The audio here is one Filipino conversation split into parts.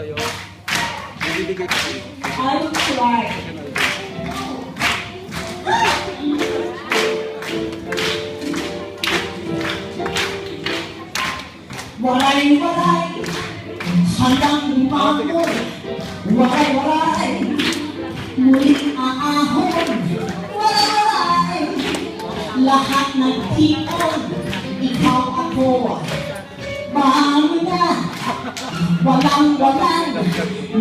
sa'yo. Bibigay ko sa'yo. I'll try. Walay-walay, hanggang lumangon. Walay-walay, muling aahon. Walay-walay, lahat ng tipon, ikaw ako. Mahal na, walang-walang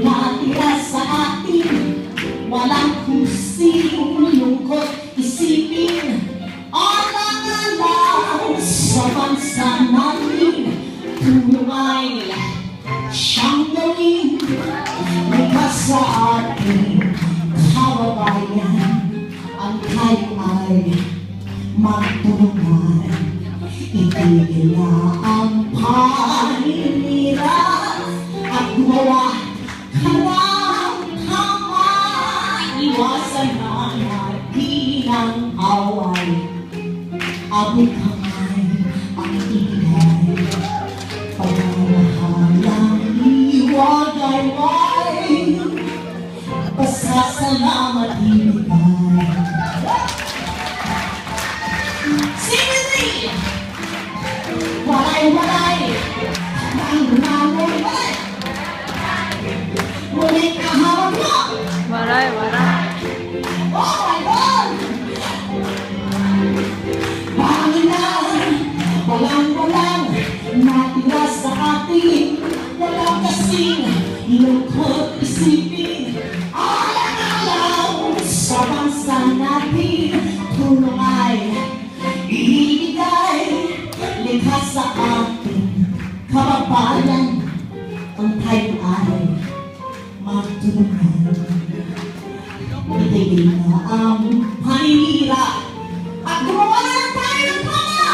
natira sa atin. Walang kusing lungkot isipin. Alang-alang sa bansa natin, tulong ay siyang gawin. Likas sa ating kababayan, ang tayo ay magtulungan. Itigil na ang paninira at gumawa ka ng tama. Iwasan na natin ang away. Abot kamay ang ibigay. Pagmamahalang iwagay-way. Pasasalamat ibigay. Sing with me! Walay-walay, ang lumangon, walay! Muling kahawag mo! Walay. Oh my God! Pangilan, walang-walang natira sa atin. Walang kasing lungkot isipin. Alang-alang sa bansa natin, tulong ay ibigay. Likas sa ating kababayan, ang tayo ay magtulungan. Itigil na ang paninira at gumawa na tayo ng tama.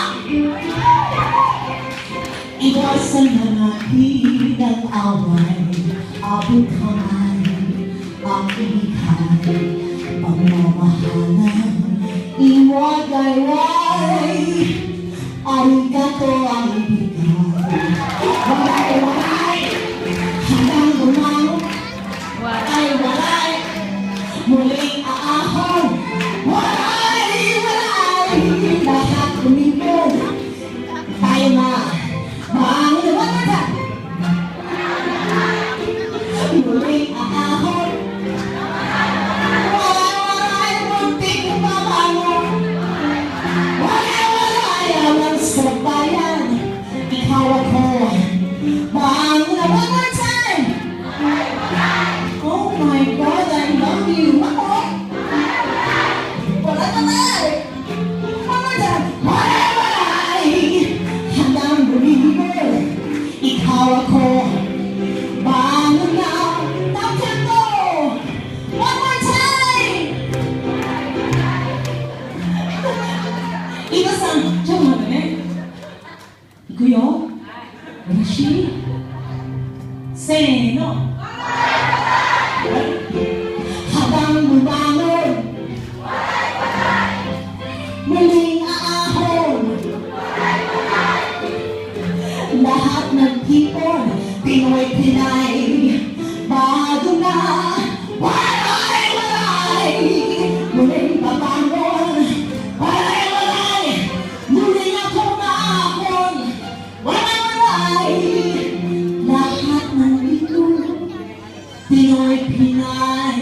Iwasan na natin ang away. Abot kamay ang ibigay. Pagmamahalan, iwagay-way. Arigato ang ibigay. Walay-walay, hanggang lumangon. Walay-walay, muling aahon. Walay-walay, lahat lumipon. Tayo na, maangin-walay. Muling aahon. Walay-walay, muntik mabangon. Sa bayan, ikaw ako. Mahal na one more time. Oh my God, I love you. Ako. Walay-walay. One more time. Walay-walay. Hanggang lumibol, ikaw ako. Mahal na tapos ko. One more time. Iba-san, 정말 이거요? 다시 세노 habang lumangon muling aahon lahat ng tipon Pinoy-Pinay bago na walay-walay muling babangon walay-walay muling akong aahon walay-walay lahat ng ito Pinoy-Pinay